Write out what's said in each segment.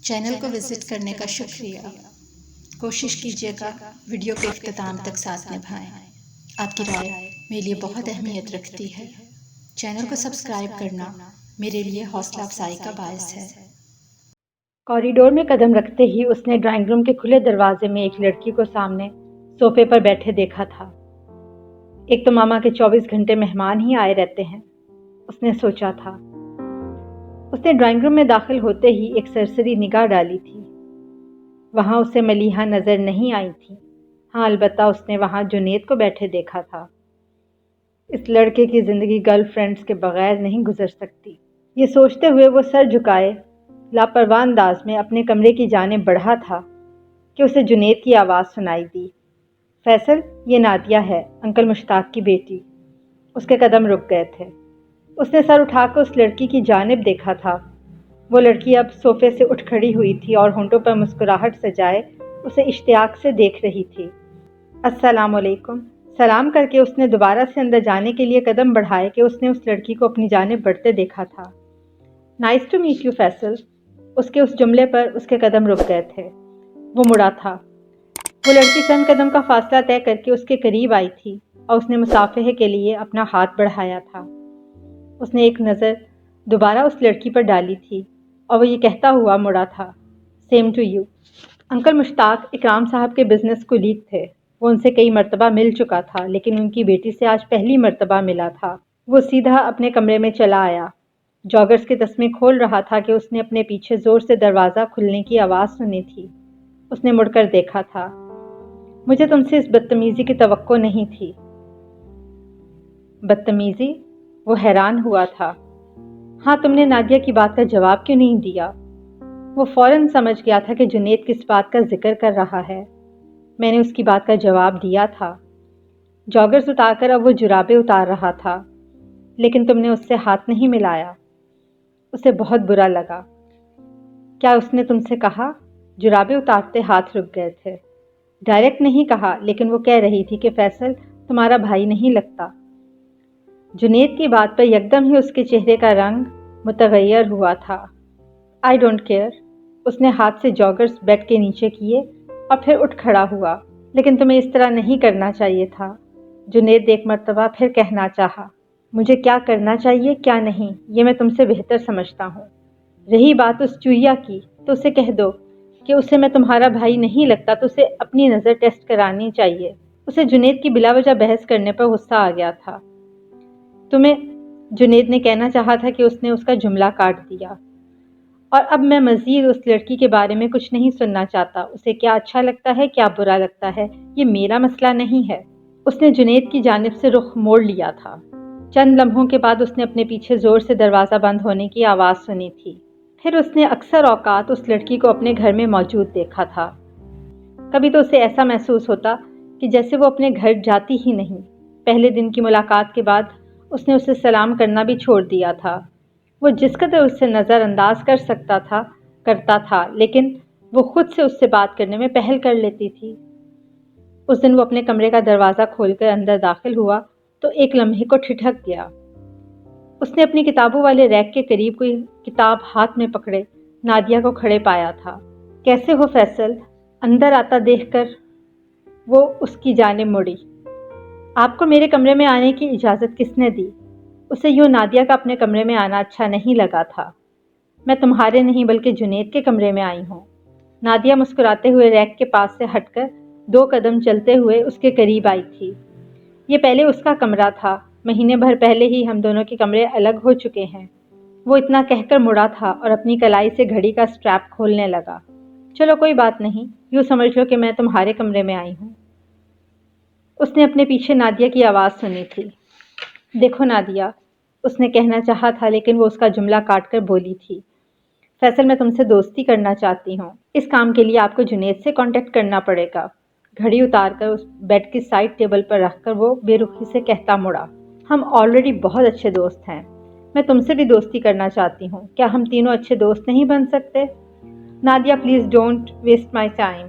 Channel کو visit کرنے کا شکریہ۔ کوشش کیجیے گا ویڈیو کے اختتام تک ساتھ نبھائیں۔ آپ کی رائے میرے لیے بہت اہمیت رکھتی ہے۔ چینل کو سبسکرائب کرنا میرے لیے حوصلہ افزائی کا باعث ہے۔ کوریڈور میں قدم رکھتے ہی اس نے ڈرائنگ روم کے کھلے دروازے میں ایک لڑکی کو سامنے صوفے پر بیٹھے دیکھا تھا۔ ایک تو ماما کے 24 گھنٹے مہمان ہی آئے رہتے ہیں، اس نے سوچا تھا۔ اس نے ڈرائنگ روم میں داخل ہوتے ہی ایک سرسری نگاہ ڈالی تھی۔ وہاں اسے ملیحہ نظر نہیں آئی تھی۔ ہاں، البتہ اس نے وہاں جنید کو بیٹھے دیکھا تھا۔ اس لڑکے کی زندگی گرل فرینڈز کے بغیر نہیں گزر سکتی۔ یہ سوچتے ہوئے وہ سر جھکائے لاپرواہ انداز میں اپنے کمرے کی جانب بڑھا تھا کہ اسے جنید کی آواز سنائی دی۔ فیصل، یہ نادیہ ہے، انکل مشتاق کی بیٹی۔ اس کے قدم رک گئے تھے۔ اس نے سر اٹھا کر اس لڑکی کی جانب دیکھا تھا۔ وہ لڑکی اب صوفے سے اٹھ کھڑی ہوئی تھی اور ہونٹوں پر مسکراہٹ سجائے اسے اشتیاق سے دیکھ رہی تھی۔ السلام علیکم۔ سلام کر کے اس نے دوبارہ سے اندر جانے کے لیے قدم بڑھائے کہ اس نے اس لڑکی کو اپنی جانب بڑھتے دیکھا تھا۔ Nice to meet you Faisal. اس کے اس جملے پر اس کے قدم رک گئے تھے۔ وہ مڑا تھا۔ وہ لڑکی چند قدم کا فاصلہ طے کر کے اس کے قریب آئی تھی اور اس نے مصافحے کے لیے اپنا ہاتھ بڑھایا تھا۔ اس نے ایک نظر دوبارہ اس لڑکی پر ڈالی تھی اور وہ یہ کہتا ہوا مڑا تھا، سیم ٹو یو۔ انکل مشتاق اکرام صاحب کے بزنس کولیگ تھے۔ وہ ان سے کئی مرتبہ مل چکا تھا، لیکن ان کی بیٹی سے آج پہلی مرتبہ ملا تھا۔ وہ سیدھا اپنے کمرے میں چلا آیا۔ جاگرز کے تسمے کھول رہا تھا کہ اس نے اپنے پیچھے زور سے دروازہ کھلنے کی آواز سنی تھی۔ اس نے مڑ کر دیکھا تھا۔ مجھے تم سے اس بدتمیزی کی توقع نہیں تھی۔ بدتمیزی؟ وہ حیران ہوا تھا۔ ہاں، تم نے نادیہ کی بات کا جواب کیوں نہیں دیا؟ وہ فوراً سمجھ گیا تھا کہ جنید کس بات کا ذکر کر رہا ہے۔ میں نے اس کی بات کا جواب دیا تھا۔ جاگرز اتار کر اب وہ جرابیں اتار رہا تھا، لیکن تم نے اس سے ہاتھ نہیں ملایا۔ اسے بہت برا لگا۔ کیا اس نے تم سے کہا؟ جرابیں اتارتے ہاتھ رک گئے تھے۔ ڈائریکٹ نہیں کہا، لیکن وہ کہہ رہی تھی کہ فیصل تمہارا بھائی نہیں لگتا۔ جنید کی بات پر یکدم ہی اس کے چہرے کا رنگ متغیر ہوا تھا۔ I don't care. اس نے ہاتھ سے جاگرز بیڈ کے نیچے کیے اور پھر اٹھ کھڑا ہوا۔ لیکن تمہیں اس طرح نہیں کرنا چاہیے تھا۔ جنید ایک مرتبہ پھر کہنا چاہا۔ مجھے کیا کرنا چاہیے کیا نہیں، یہ میں تم سے بہتر سمجھتا ہوں۔ رہی بات اس چوہیا کی، تو اسے کہہ دو کہ اسے میں تمہارا بھائی نہیں لگتا تو اسے اپنی نظر ٹیسٹ کرانی چاہیے۔ اسے جنید کی بلا وجہ بحث کرنے پر غصہ آ گیا تھا۔ تمہیں، جنید نے کہنا چاہا تھا کہ اس نے اس کا جملہ کاٹ دیا۔ اور اب میں مزید اس لڑکی کے بارے میں کچھ نہیں سننا چاہتا۔ اسے کیا اچھا لگتا ہے کیا برا لگتا ہے یہ میرا مسئلہ نہیں ہے۔ اس نے جنید کی جانب سے رخ موڑ لیا تھا۔ چند لمحوں کے بعد اس نے اپنے پیچھے زور سے دروازہ بند ہونے کی آواز سنی تھی۔ پھر اس نے اکثر اوقات اس لڑکی کو اپنے گھر میں موجود دیکھا تھا۔ کبھی تو اسے ایسا محسوس ہوتا کہ جیسے وہ اپنے گھر جاتی ہی نہیں۔ پہلے دن کی ملاقات کے بعد اس نے اسے سلام کرنا بھی چھوڑ دیا تھا۔ وہ جس قدر اس سے نظر انداز کر سکتا تھا کرتا تھا، لیکن وہ خود سے اس سے بات کرنے میں پہل کر لیتی تھی۔ اس دن وہ اپنے کمرے کا دروازہ کھول کر اندر داخل ہوا تو ایک لمحے کو ٹھٹک گیا۔ اس نے اپنی کتابوں والے ریک کے قریب کوئی کتاب ہاتھ میں پکڑے نادیہ کو کھڑے پایا تھا۔ کیسے ہو فیصل؟ اندر آتا دیکھ کر وہ اس کی جانب مڑی۔ آپ کو میرے کمرے میں آنے کی اجازت کس نے دی؟ اسے یوں نادیہ کا اپنے کمرے میں آنا اچھا نہیں لگا تھا۔ میں تمہارے نہیں بلکہ جنید کے کمرے میں آئی ہوں۔ نادیہ مسکراتے ہوئے ریک کے پاس سے ہٹ کر 2 قدم چلتے ہوئے اس کے قریب آئی تھی۔ یہ پہلے اس کا کمرہ تھا۔ مہینے بھر پہلے ہی ہم دونوں کے کمرے الگ ہو چکے ہیں۔ وہ اتنا کہہ کر مڑا تھا اور اپنی کلائی سے گھڑی کا سٹریپ کھولنے لگا۔ چلو کوئی بات نہیں، یوں سمجھ لو کہ میں تمہارے کمرے میں آئی ہوں۔ اس نے اپنے پیچھے نادیہ کی آواز سنی تھی۔ دیکھو نادیہ، اس نے کہنا چاہا تھا لیکن وہ اس کا جملہ کاٹ کر بولی تھی۔ فیصل، میں تم سے دوستی کرنا چاہتی ہوں۔ اس کام کے لیے آپ کو جنید سے کانٹیکٹ کرنا پڑے گا۔ گھڑی اتار کر اس بیڈ کی سائڈ ٹیبل پر رکھ کر وہ بے رخی سے کہتا مڑا، ہم آلریڈی بہت اچھے دوست ہیں۔ میں تم سے بھی دوستی کرنا چاہتی ہوں۔ کیا ہم تینوں اچھے دوست نہیں بن سکتے؟ Nadia please don't waste my time.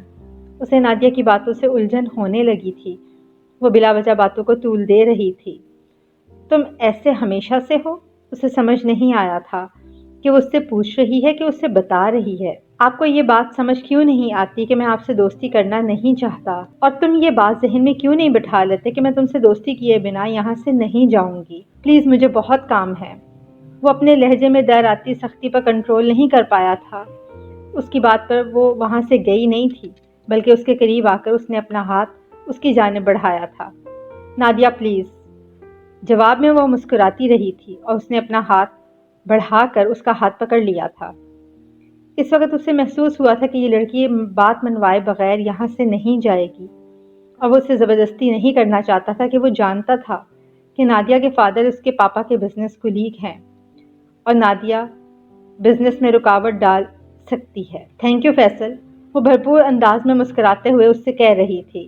اسے نادیہ کی باتوں سے الجھن ہونے لگی تھی۔ وہ بلا وجہ باتوں کو طول دے رہی تھی۔ تم ایسے ہمیشہ سے ہو؟ اسے سمجھ نہیں آیا تھا کہ وہ اس سے پوچھ رہی ہے کہ اس سے بتا رہی ہے۔ آپ کو یہ بات سمجھ کیوں نہیں آتی کہ میں آپ سے دوستی کرنا نہیں چاہتا، اور تم یہ بات ذہن میں کیوں نہیں بٹھا لیتے کہ میں تم سے دوستی کیے بنا یہاں سے نہیں جاؤں گی؟ پلیز، مجھے بہت کام ہے۔ وہ اپنے لہجے میں ڈر آتی سختی پر کنٹرول نہیں کر پایا تھا۔ اس کی بات پر وہ وہاں سے گئی نہیں تھی، بلکہ اس کے قریب آ کر اس نے اپنا ہاتھ اس کی جانب بڑھایا تھا۔ Nadia please. جواب میں وہ مسکراتی رہی تھی اور اس نے اپنا ہاتھ بڑھا کر اس کا ہاتھ پکڑ لیا تھا۔ اس وقت اسے محسوس ہوا تھا کہ یہ لڑکی بات منوائے بغیر یہاں سے نہیں جائے گی، اور وہ اسے زبردستی نہیں کرنا چاہتا تھا کہ وہ جانتا تھا کہ نادیہ کے فادر اس کے پاپا کے بزنس کولیگ ہیں اور نادیہ بزنس میں رکاوٹ ڈال سکتی ہے۔ تھینک یو فیصل، وہ بھرپور انداز میں مسکراتے ہوئے اس سے کہہ رہی تھی۔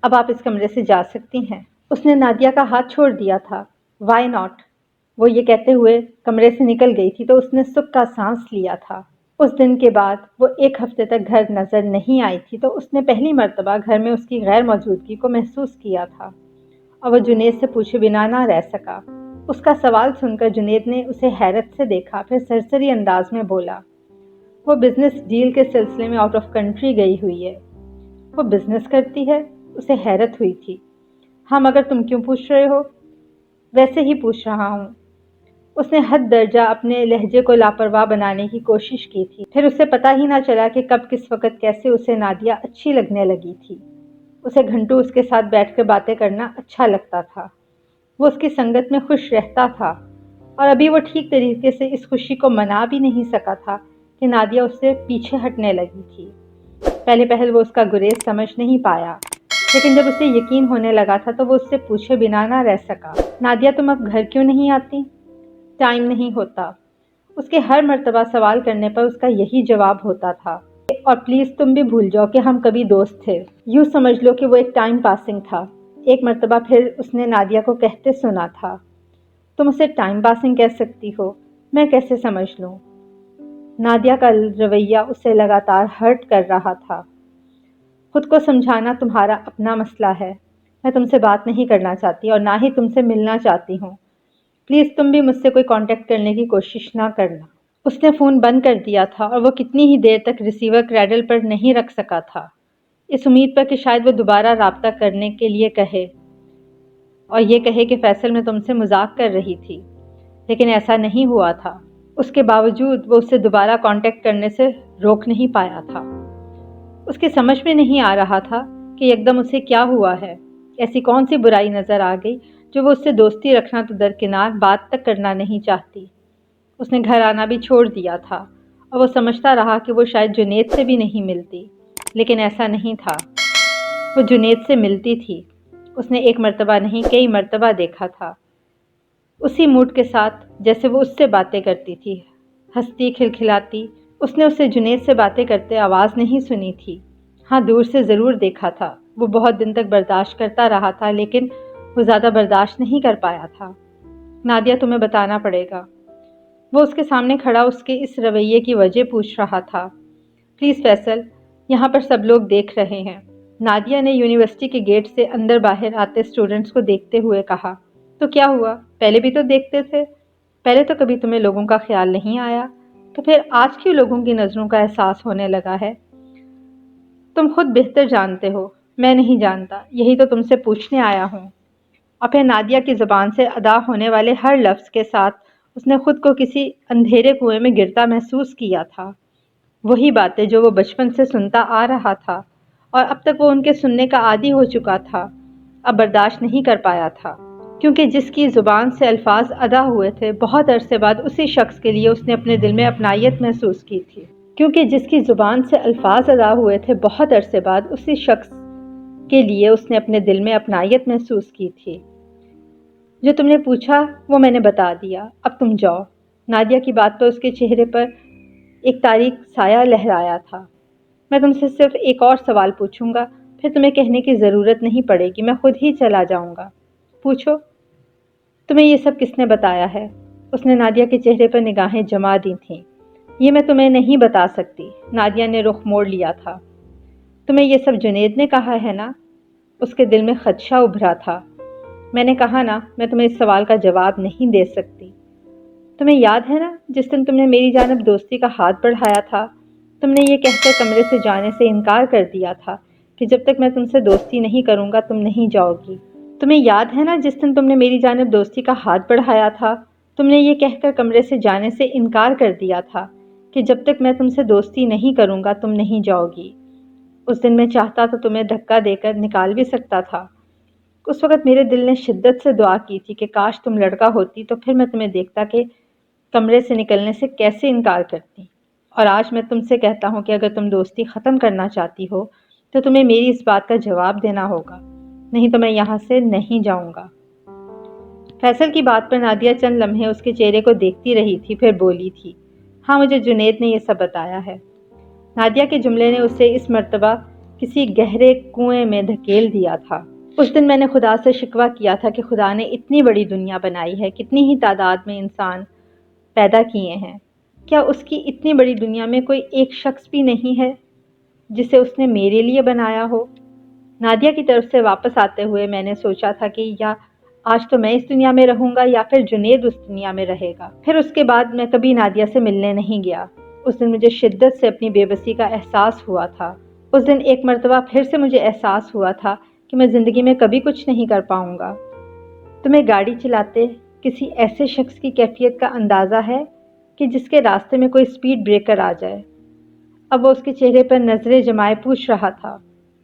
اب آپ اس کمرے سے جا سکتی ہیں۔ اس نے نادیہ کا ہاتھ چھوڑ دیا تھا۔ Why not? وہ یہ کہتے ہوئے کمرے سے نکل گئی تھی تو اس نے سکھ کا سانس لیا تھا۔ اس دن کے بعد وہ 1 ہفتے تک گھر نظر نہیں آئی تھی تو اس نے پہلی مرتبہ گھر میں اس کی غیر موجودگی کو محسوس کیا تھا، اور وہ جنید سے پوچھے بنا نہ رہ سکا۔ اس کا سوال سن کر جنید نے اسے حیرت سے دیکھا، پھر سرسری انداز میں بولا، وہ بزنس ڈیل کے سلسلے میں آؤٹ آف کنٹری گئی ہوئی ہے۔ وہ بزنس کرتی ہے؟ اسے حیرت ہوئی تھی۔ ہاں، مگر تم کیوں پوچھ رہے ہو؟ ویسے ہی پوچھ رہا ہوں۔ اس نے حد درجہ اپنے لہجے کو لاپرواہ بنانے کی کوشش کی تھی، پھر اسے پتہ ہی نہ چلا کہ کب کس وقت کیسے اسے نادیہ اچھی لگنے لگی تھی۔ اسے گھنٹوں اس کے ساتھ بیٹھ کر باتیں کرنا اچھا لگتا تھا۔ وہ اس کی سنگت میں خوش رہتا تھا، اور ابھی وہ ٹھیک طریقے سے اس خوشی کو منا بھی نہیں سکا تھا کہ نادیہ اس سے پیچھے ہٹنے لگی تھی۔ پہلے پہل وہ اس کا گریز سمجھ نہیں پایا، لیکن جب اسے یقین ہونے لگا تھا تو وہ اس سے پوچھے بنا نہ رہ سکا۔ نادیہ، تم اب گھر کیوں نہیں آتی؟ ٹائم نہیں ہوتا۔ اس کے ہر مرتبہ سوال کرنے پر اس کا یہی جواب ہوتا تھا، اور پلیز تم بھی بھول جاؤ کہ ہم کبھی دوست تھے۔ یوں سمجھ لو کہ وہ ایک ٹائم پاسنگ تھا۔ ایک مرتبہ پھر اس نے نادیہ کو کہتے سنا تھا، تم اسے ٹائم پاسنگ کہہ سکتی ہو، میں کیسے سمجھ لوں؟ نادیہ کا رویہ اسے لگاتار ہرٹ کر رہا تھا۔ خود کو سمجھانا تمہارا اپنا مسئلہ ہے۔ میں تم سے بات نہیں کرنا چاہتی اور نہ ہی تم سے ملنا چاہتی ہوں۔ پلیز تم بھی مجھ سے کوئی کانٹیکٹ کرنے کی کوشش نہ کرنا۔ اس نے فون بند کر دیا تھا اور وہ کتنی ہی دیر تک ریسیور کریڈل پر نہیں رکھ سکا تھا، اس امید پر کہ شاید وہ دوبارہ رابطہ کرنے کے لیے کہے اور یہ کہے کہ فیصل میں تم سے مذاق کر رہی تھی، لیکن ایسا نہیں ہوا تھا۔ اس کے باوجود وہ اسے دوبارہ کانٹیکٹ کرنے سے روک نہیں پایا تھا۔ اس کی سمجھ میں نہیں آ رہا تھا کہ یکدم اسے کیا ہوا ہے، ایسی کون سی برائی نظر آ گئی جو وہ اس سے دوستی رکھنا تو درکنار بات تک کرنا نہیں چاہتی۔ اس نے گھر آنا بھی چھوڑ دیا تھا اور وہ سمجھتا رہا کہ وہ شاید جنید سے بھی نہیں ملتی، لیکن ایسا نہیں تھا۔ وہ جنید سے ملتی تھی۔ اس نے 1 مرتبہ نہیں کئی مرتبہ دیکھا تھا، اسی موڈ کے ساتھ جیسے وہ اس سے باتیں کرتی تھی، ہنستی کھلکھلاتی۔ اس نے اسے جنید سے باتیں کرتے آواز نہیں سنی تھی، ہاں دور سے ضرور دیکھا تھا۔ وہ بہت دن تک برداشت کرتا رہا تھا، لیکن وہ زیادہ برداشت نہیں کر پایا تھا۔ نادیہ، تمہیں بتانا پڑے گا۔ وہ اس کے سامنے کھڑا اس کے اس رویے کی وجہ پوچھ رہا تھا۔ پلیز فیصل، یہاں پر سب لوگ دیکھ رہے ہیں، نادیہ نے یونیورسٹی کے گیٹ سے اندر باہر آتے اسٹوڈنٹس کو دیکھتے ہوئے کہا۔ تو کیا ہوا؟ پہلے بھی تو دیکھتے تھے، پہلے تو کبھی تمہیں لوگوں کا خیال نہیں آیا، تو پھر آج کیوں لوگوں کی نظروں کا احساس ہونے لگا ہے؟ تم خود بہتر جانتے ہو، میں نہیں جانتا، یہی تو تم سے پوچھنے آیا ہوں۔ اور پھر نادیہ کی زبان سے ادا ہونے والے ہر لفظ کے ساتھ اس نے خود کو کسی اندھیرے کنویں میں گرتا محسوس کیا تھا۔ وہی باتیں جو وہ بچپن سے سنتا آ رہا تھا اور اب تک وہ ان کے سننے کا عادی ہو چکا تھا، اب برداشت نہیں کر پایا تھا، کیونکہ جس کی زبان سے الفاظ ادا ہوئے تھے بہت عرصے بعد اسی شخص کے لیے اس نے اپنے دل میں اپنائیت محسوس کی تھی۔ کیونکہ جس کی زبان سے الفاظ ادا ہوئے تھے بہت عرصے بعد اسی شخص کے لیے اس نے اپنے دل میں اپنائیت محسوس کی تھی۔ جو تم نے پوچھا وہ میں نے بتا دیا، اب تم جاؤ۔ نادیہ کی بات پر اس کے چہرے پر ایک تاریک سایہ لہرایا تھا۔ میں تم سے صرف ایک اور سوال پوچھوں گا، پھر تمہیں کہنے کی ضرورت نہیں پڑے گی، میں خود ہی چلا جاؤں گا۔ پوچھو۔ تمہیں یہ سب کس نے بتایا ہے؟ اس نے نادیہ کے چہرے پر نگاہیں جما دی تھیں۔ یہ میں تمہیں نہیں بتا سکتی، نادیہ نے رخ موڑ لیا تھا۔ تمہیں یہ سب جنید نے کہا ہے نا؟ اس کے دل میں خدشہ ابھرا تھا۔ میں نے کہا نا، میں تمہیں اس سوال کا جواب نہیں دے سکتی۔ تمہیں یاد ہے نا جس دن تم نے میری جانب دوستی کا ہاتھ بڑھایا تھا، تم نے یہ کہہ کر کمرے سے جانے سے انکار کر دیا تھا کہ جب تک میں تم سے دوستی نہیں کروں گا تم نہیں جاؤ گی۔ تمہیں یاد ہے نا جس دن تم نے میری جانب دوستی کا ہاتھ بڑھایا تھا؟ تم نے یہ کہہ کر کمرے سے جانے سے انکار کر دیا تھا کہ جب تک میں تم سے دوستی نہیں کروں گا تم نہیں جاؤ گی۔ اس دن میں چاہتا تو تمہیں دھکا دے کر نکال بھی سکتا تھا۔ اس وقت میرے دل نے شدت سے دعا کی تھی کہ کاش تم لڑکا ہوتی تو پھر میں تمہیں دیکھتا کہ کمرے سے نکلنے سے کیسے انکار کرتی۔ اور آج میں تم سے کہتا ہوں کہ اگر تم دوستی ختم کرنا چاہتی ہو تو تمہیں میری اس بات کا جواب دینا ہوگا، نہیں تو میں یہاں سے نہیں جاؤں گا۔ فیصل کی بات پر نادیہ چند لمحے اس کے چہرے کو دیکھتی رہی تھی، پھر بولی تھی، ہاں مجھے جنید نے یہ سب بتایا ہے۔ نادیہ کے جملے نے اسے اس مرتبہ کسی گہرے کنویں میں دھکیل دیا تھا۔ اس دن میں نے خدا سے شکوہ کیا تھا کہ خدا نے اتنی بڑی دنیا بنائی ہے، کتنی ہی تعداد میں انسان پیدا کیے ہیں، کیا اس کی اتنی بڑی دنیا میں کوئی ایک شخص بھی نہیں ہے جسے اس نے میرے لیے بنایا ہو؟ نادیہ کی طرف سے واپس آتے ہوئے میں نے سوچا تھا کہ یا آج تو میں اس دنیا میں رہوں گا یا پھر جنید اس دنیا میں رہے گا۔ پھر اس کے بعد میں کبھی نادیہ سے ملنے نہیں گیا۔ اس دن مجھے شدت سے اپنی بے بسی کا احساس ہوا تھا۔ اس دن ایک مرتبہ پھر سے مجھے احساس ہوا تھا کہ میں زندگی میں کبھی کچھ نہیں کر پاؤں گا۔ تمہیں گاڑی چلاتے کسی ایسے شخص کی کیفیت کا اندازہ ہے کہ جس کے راستے میں کوئی سپیڈ بریکر آ جائے؟ اب وہ اس کے چہرے پر نظریں جمائے پوچھ رہا تھا۔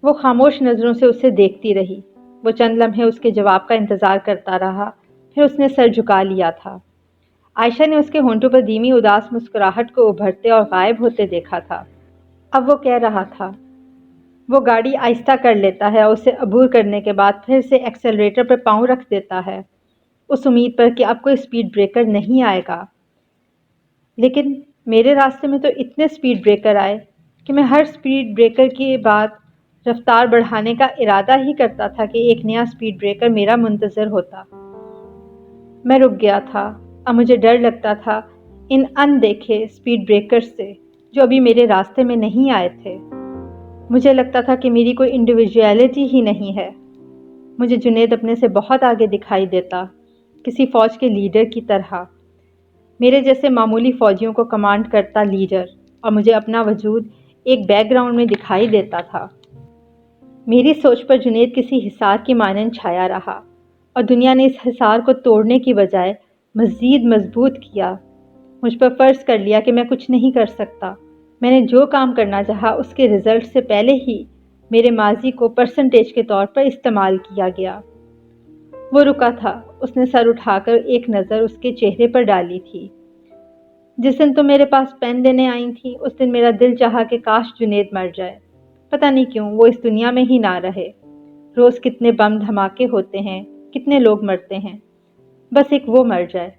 وہ خاموش نظروں سے اسے دیکھتی رہی۔ وہ چند لمحے اس کے جواب کا انتظار کرتا رہا، پھر اس نے سر جھکا لیا تھا۔ عائشہ نے اس کے ہونٹوں پر دھیمی اداس مسکراہٹ کو ابھرتے اور غائب ہوتے دیکھا تھا۔ اب وہ کہہ رہا تھا، وہ گاڑی آہستہ کر لیتا ہے اور اسے عبور کرنے کے بعد پھر سے ایکسلریٹر پر پاؤں رکھ دیتا ہے، اس امید پر کہ اب کوئی سپیڈ بریکر نہیں آئے گا۔ لیکن میرے راستے میں تو اتنے سپیڈ بریکر آئے کہ میں ہر سپیڈ بریکر کے بعد رفتار بڑھانے کا ارادہ ہی کرتا تھا کہ ایک نیا سپیڈ بریکر میرا منتظر ہوتا۔ میں رک گیا تھا۔ اب مجھے ڈر لگتا تھا ان ان دیکھے سپیڈ بریکر سے جو ابھی میرے راستے میں نہیں آئے تھے۔ مجھے لگتا تھا کہ میری کوئی انڈیویجویلٹی ہی نہیں ہے۔ مجھے جنید اپنے سے بہت آگے دکھائی دیتا، کسی فوج کے لیڈر کی طرح، میرے جیسے معمولی فوجیوں کو کمانڈ کرتا لیڈر، اور مجھے اپنا وجود ایک بیک گراؤنڈ میں دکھائی دیتا تھا۔ میری سوچ پر جنید کسی حصار کی مانند چھایا رہا، اور دنیا نے اس حصار کو توڑنے کی بجائے مزید مضبوط کیا۔ مجھ پر فرض کر لیا کہ میں کچھ نہیں کر سکتا۔ میں نے جو کام کرنا چاہا اس کے رزلٹ سے پہلے ہی میرے ماضی کو پرسنٹیج کے طور پر استعمال کیا گیا۔ وہ رکا تھا۔ اس نے سر اٹھا کر ایک نظر اس کے چہرے پر ڈالی تھی۔ جس دن تم میرے پاس پین دینے آئی تھی اس دن میرا دل چاہا کہ کاش جنید مر جائے۔ پتہ نہیں کیوں وہ اس دنیا میں ہی نہ رہے۔ روز کتنے بم دھماکے ہوتے ہیں، کتنے لوگ مرتے ہیں، بس ایک وہ مر جائے۔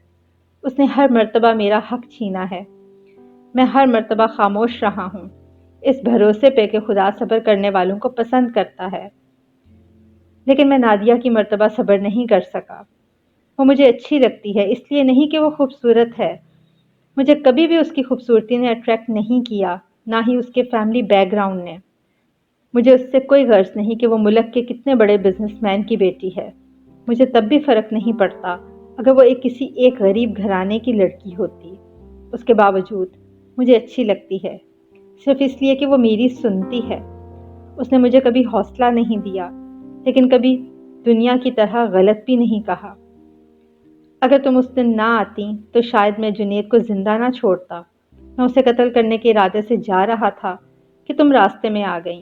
اس نے ہر مرتبہ میرا حق چھینا ہے۔ میں ہر مرتبہ خاموش رہا ہوں، اس بھروسے پہ کہ خدا صبر کرنے والوں کو پسند کرتا ہے۔ لیکن میں نادیہ کی مرتبہ صبر نہیں کر سکا۔ وہ مجھے اچھی لگتی ہے، اس لیے نہیں کہ وہ خوبصورت ہے۔ مجھے کبھی بھی اس کی خوبصورتی نے اٹریکٹ نہیں کیا، نہ ہی اس کے فیملی بیک گراؤنڈ نے۔ مجھے اس سے کوئی غرض نہیں کہ وہ ملک کے کتنے بڑے بزنس مین کی بیٹی ہے۔ مجھے تب بھی فرق نہیں پڑتا اگر وہ کسی ایک غریب گھرانے کی لڑکی ہوتی۔ اس کے باوجود مجھے اچھی لگتی ہے، صرف اس لیے کہ وہ میری سنتی ہے۔ اس نے مجھے کبھی حوصلہ نہیں دیا، لیکن کبھی دنیا کی طرح غلط بھی نہیں کہا۔ اگر تم اس دن نہ آتی تو شاید میں جنید کو زندہ نہ چھوڑتا۔ میں اسے قتل کرنے کے ارادے سے جا رہا تھا کہ تم راستے میں آ گئیں،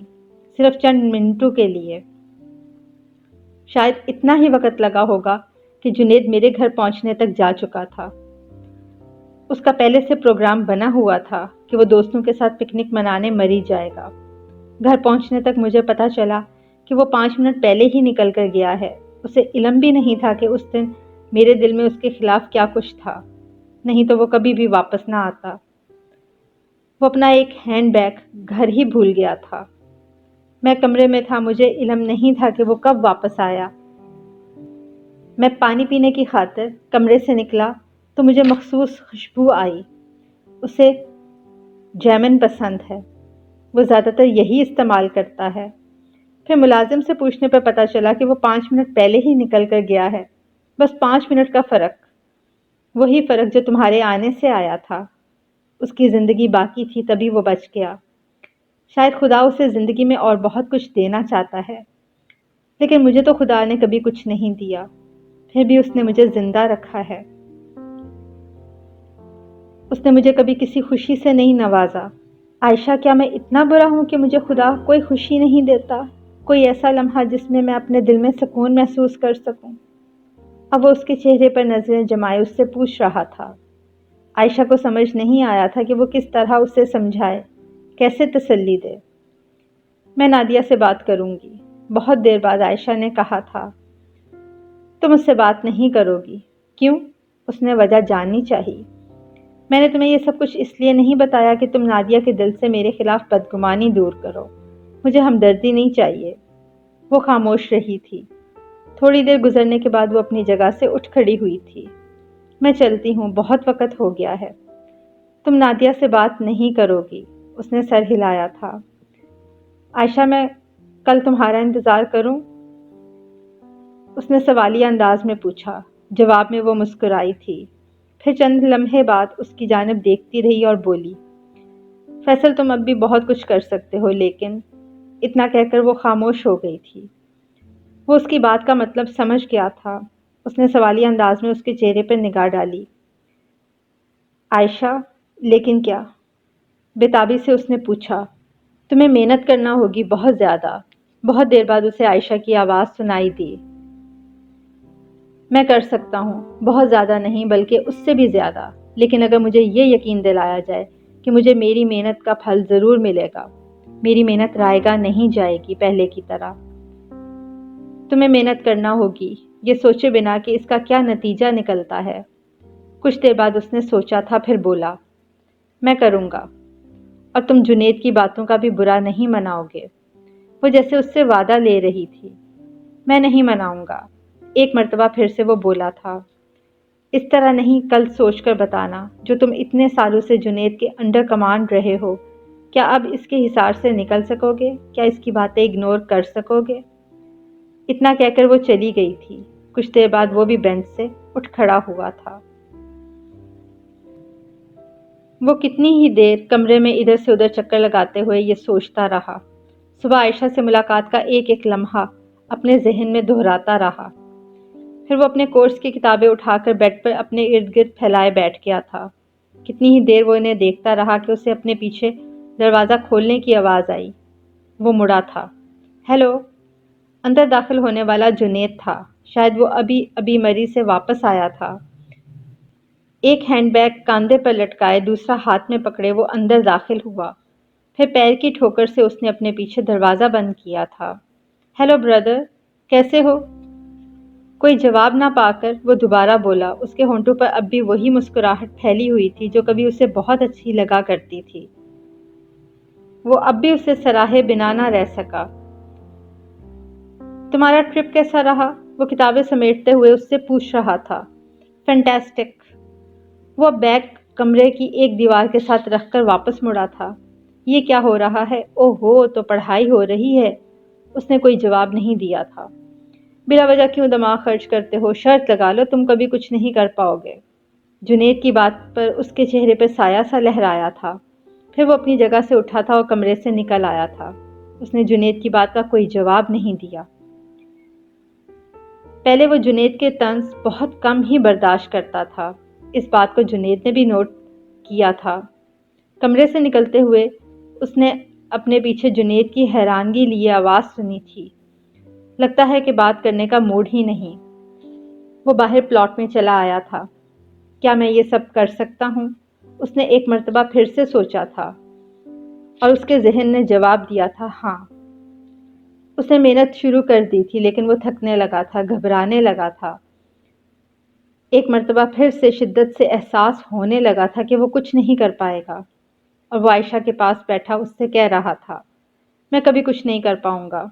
صرف چند منٹوں کے لیے۔ شاید اتنا ہی وقت لگا ہوگا کہ جنید میرے گھر پہنچنے تک جا چکا تھا۔ اس کا پہلے سے پروگرام بنا ہوا تھا کہ وہ دوستوں کے ساتھ پکنک منانے مری جائے گا۔ گھر پہنچنے تک مجھے پتا چلا کہ وہ 5 منٹ پہلے ہی نکل کر گیا ہے۔ اسے علم بھی نہیں تھا کہ اس دن میرے دل میں اس کے خلاف کیا کچھ تھا، نہیں تو وہ کبھی بھی واپس نہ آتا۔ وہ اپنا ایک ہینڈ بیگ گھر ہی بھول گیا تھا۔ میں کمرے میں تھا، مجھے علم نہیں تھا کہ وہ کب واپس آیا۔ میں پانی پینے کی خاطر کمرے سے نکلا تو مجھے مخصوص خوشبو آئی۔ اسے جیمن پسند ہے، وہ زیادہ تر یہی استعمال کرتا ہے۔ پھر ملازم سے پوچھنے پر پتا چلا کہ وہ 5 منٹ پہلے ہی نکل کر گیا ہے، بس 5 منٹ کا فرق، وہی فرق جو تمہارے آنے سے آیا تھا۔ اس کی زندگی باقی تھی تبھی وہ بچ گیا۔ شاید خدا اسے زندگی میں اور بہت کچھ دینا چاہتا ہے، لیکن مجھے تو خدا نے کبھی کچھ نہیں دیا، پھر بھی اس نے مجھے زندہ رکھا ہے۔ اس نے مجھے کبھی کسی خوشی سے نہیں نوازا۔ عائشہ، کیا میں اتنا برا ہوں کہ مجھے خدا کوئی خوشی نہیں دیتا؟ کوئی ایسا لمحہ جس میں اپنے دل میں سکون محسوس کر سکوں؟ اب وہ اس کے چہرے پر نظریں جمائے اس سے پوچھ رہا تھا۔ عائشہ کو سمجھ نہیں آیا تھا کہ وہ کس طرح اسے سمجھائے، کیسے تسلی دے۔ میں نادیہ سے بات کروں گی، بہت دیر بعد عائشہ نے کہا تھا۔ تم اس سے بات نہیں کرو گی؟ کیوں؟ اس نے وجہ جاننی چاہیے۔ میں نے تمہیں یہ سب کچھ اس لیے نہیں بتایا کہ تم نادیہ کے دل سے میرے خلاف بدگمانی دور کرو۔ مجھے ہمدردی نہیں چاہیے۔ وہ خاموش رہی تھی۔ تھوڑی دیر گزرنے کے بعد وہ اپنی جگہ سے اٹھ کھڑی ہوئی تھی۔ میں چلتی ہوں، بہت وقت ہو گیا ہے۔ تم نادیہ سے بات نہیں کرو گی؟ اس نے سر ہلایا تھا۔ عائشہ، میں کل تمہارا انتظار کروں؟ اس نے سوالیہ انداز میں پوچھا۔ جواب میں وہ مسکرائی تھی، پھر چند لمحے بعد اس کی جانب دیکھتی رہی اور بولی، فیصل، تم اب بھی بہت کچھ کر سکتے ہو، لیکن… اتنا کہہ کر وہ خاموش ہو گئی تھی۔ وہ اس کی بات کا مطلب سمجھ گیا تھا۔ اس نے سوالیہ انداز میں اس کے چہرے پر نگاہ ڈالی۔ عائشہ، لیکن کیا؟ بےتابی سے اس نے پوچھا۔ تمہیں محنت کرنا ہوگی، بہت زیادہ۔ بہت دیر بعد اسے عائشہ کی آواز سنائی دی۔ میں کر سکتا ہوں، بہت زیادہ نہیں بلکہ اس سے بھی زیادہ، لیکن اگر مجھے یہ یقین دلایا جائے کہ مجھے میری محنت کا پھل ضرور ملے گا، میری محنت رائے گاہ نہیں جائے گی پہلے کی طرح۔ تمہیں محنت کرنا ہوگی، یہ سوچے بنا کہ اس کا کیا نتیجہ نکلتا ہے۔ کچھ دیر بعد اس نے سوچا تھا، پھر بولا، میں کروں گا، اور تم جنید کی باتوں کا بھی برا نہیں مناؤ گے۔ وہ جیسے اس سے وعدہ لے رہی تھی۔ میں نہیں مناؤں گا، ایک مرتبہ پھر سے وہ بولا تھا۔ اس طرح نہیں، کل سوچ کر بتانا، جو تم اتنے سالوں سے جنید کے انڈر کمانڈ رہے ہو، کیا اب اس کے حصار سے نکل سکو گے؟ کیا اس کی باتیں اگنور کر سکو گے؟ اتنا کہہ کر وہ چلی گئی تھی۔ کچھ دیر بعد وہ بھی بینچ سے اٹھ کھڑا ہوا تھا۔ وہ کتنی ہی دیر کمرے میں ادھر سے ادھر چکر لگاتے ہوئے یہ سوچتا رہا۔ صبح عائشہ سے ملاقات کا ایک ایک لمحہ اپنے ذہن میں دہراتا رہا۔ پھر وہ اپنے کورس کی کتابیں اٹھا کر بیڈ پر اپنے ارد گرد پھیلائے بیٹھ گیا تھا۔ کتنی ہی دیر وہ انہیں دیکھتا رہا کہ اسے اپنے پیچھے دروازہ کھولنے کی آواز آئی۔ وہ مڑا تھا۔ ہیلو! اندر داخل ہونے والا جنید تھا۔ شاید وہ ابھی مری سے واپس آیا تھا۔ ایک ہینڈ بیگ کاندھے پر لٹکائے دوسرا ہاتھ میں پکڑے وہ اندر داخل ہوا۔ پھر پیر کی ٹھوکر سے اس نے اپنے پیچھے دروازہ بند کیا تھا۔ ہیلو بردر، کیسے ہو؟ کوئی جواب نہ پا کر وہ دوبارہ بولا۔ اس کے ہونٹوں پر اب بھی وہی مسکراہٹ پھیلی ہوئی تھی جو کبھی اسے بہت اچھی لگا کرتی تھی۔ وہ اب بھی اسے سراہے بنا نہ رہ سکا۔ تمہارا ٹرپ کیسا رہا؟ وہ کتابیں سمیٹتے ہوئے اس سے پوچھ رہا تھا۔ فینٹاسٹک۔ وہ بیگ کمرے کی ایک دیوار کے ساتھ رکھ کر واپس مڑا تھا۔ یہ کیا ہو رہا ہے؟ اوہ ہو، تو پڑھائی ہو رہی ہے۔ اس نے کوئی جواب نہیں دیا تھا۔ بلا وجہ کیوں دماغ خرچ کرتے ہو؟ شرط لگا لو، تم کبھی کچھ نہیں کر پاؤ گے۔ جنید کی بات پر اس کے چہرے پر سایہ سا لہرایا تھا۔ پھر وہ اپنی جگہ سے اٹھا تھا اور کمرے سے نکل آیا تھا۔ اس نے جنید کی بات کا کوئی جواب نہیں دیا۔ پہلے وہ جنید کے طنز بہت کم ہی برداشت کرتا تھا۔ اس بات کو جنید نے بھی نوٹ کیا تھا۔ کمرے سے نکلتے ہوئے اس نے اپنے پیچھے جنید کی حیرانگی لیے آواز سنی تھی۔ لگتا ہے کہ بات کرنے کا موڈ ہی نہیں۔ وہ باہر پلاٹ میں چلا آیا تھا۔ کیا میں یہ سب کر سکتا ہوں؟ اس نے ایک مرتبہ پھر سے سوچا تھا، اور اس کے ذہن نے جواب دیا تھا، ہاں۔ اس نے محنت شروع کر دی تھی، لیکن وہ تھکنے لگا تھا، گھبرانے لگا تھا۔ ایک مرتبہ پھر سے شدت سے احساس ہونے لگا تھا کہ وہ کچھ نہیں کر پائے گا، اور وہ عائشہ کے پاس بیٹھا اس سے کہہ رہا تھا، میں کبھی کچھ نہیں کر پاؤں گا۔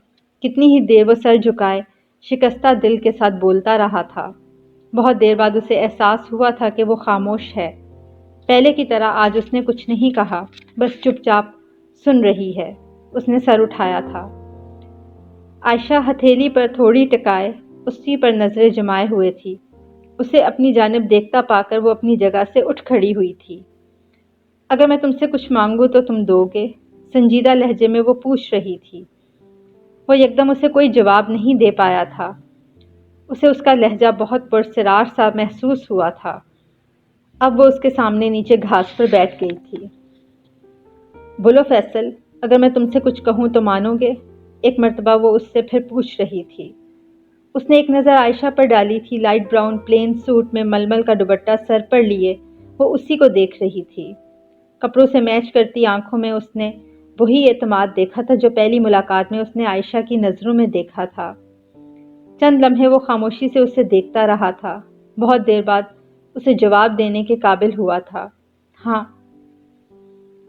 کتنی ہی دیر وہ سر جھکائے شکستہ دل کے ساتھ بولتا رہا تھا۔ بہت دیر بعد اسے احساس ہوا تھا کہ وہ خاموش ہے۔ پہلے کی طرح آج اس نے کچھ نہیں کہا، بس چپ چاپ سن رہی ہے۔ اس نے سر اٹھایا تھا۔ عائشہ ہتھیلی پر تھوڑی ٹکائے اسی پر نظریں جمائے ہوئے تھی۔ اسے اپنی جانب دیکھتا پا کر وہ اپنی جگہ سے اٹھ کھڑی ہوئی تھی۔ اگر میں تم سے کچھ مانگوں تو تم دو گے؟ سنجیدہ لہجے میں وہ پوچھ رہی تھی۔ وہ یکدم اسے کوئی جواب نہیں دے پایا تھا۔ اسے اس کا لہجہ بہت پرسرار سا محسوس ہوا تھا۔ اب وہ اس کے سامنے نیچے گھاس پر بیٹھ گئی تھی۔ بولو فیصل، اگر میں تم سے کچھ کہوں تو مانو گے؟ ایک مرتبہ وہ اس سے پھر پوچھ رہی تھی۔ اس نے ایک نظر عائشہ پر ڈالی تھی۔ لائٹ براؤن پلین سوٹ میں ململ کا دوپٹہ سر پر لیے وہ اسی کو دیکھ رہی تھی۔ کپڑوں سے میچ کرتی آنکھوں میں اس نے وہی اعتماد دیکھا تھا جو پہلی ملاقات میں اس نے عائشہ کی نظروں میں دیکھا تھا۔ چند لمحے وہ خاموشی سے اسے دیکھتا رہا تھا۔ بہت دیر بعد اسے جواب دینے کے قابل ہوا تھا۔ ہاں،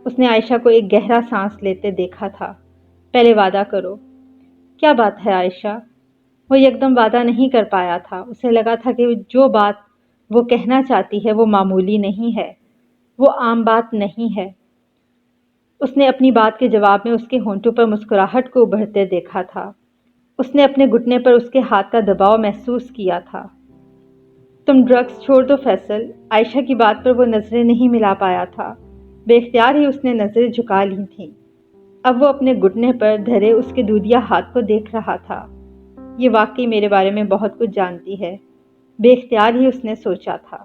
اس نے عائشہ کو ایک گہرا سانس لیتے دیکھا تھا۔ پہلے وعدہ کرو۔ کیا بات ہے عائشہ؟ وہ یکدم وعدہ نہیں کر پایا تھا۔ اسے لگا تھا کہ جو بات وہ کہنا چاہتی ہے وہ معمولی نہیں ہے، وہ عام بات نہیں ہے۔ اس نے اپنی بات کے جواب میں اس کے ہونٹوں پر مسکراہٹ کو ابھرتے دیکھا تھا۔ اس نے اپنے گھٹنے پر اس کے ہاتھ کا دباؤ محسوس کیا تھا۔ تم ڈرگس چھوڑ دو فیصل۔ عائشہ کی بات پر وہ نظریں نہیں ملا پایا تھا۔ بے اختیار ہی اس نے نظریں جھکا لی تھیں۔ اب وہ اپنے گھٹنے پر دھرے اس کے دودیا ہاتھ کو دیکھ رہا تھا۔ یہ واقعی میرے بارے میں بہت کچھ جانتی ہے، بے اختیار ہی اس نے سوچا تھا۔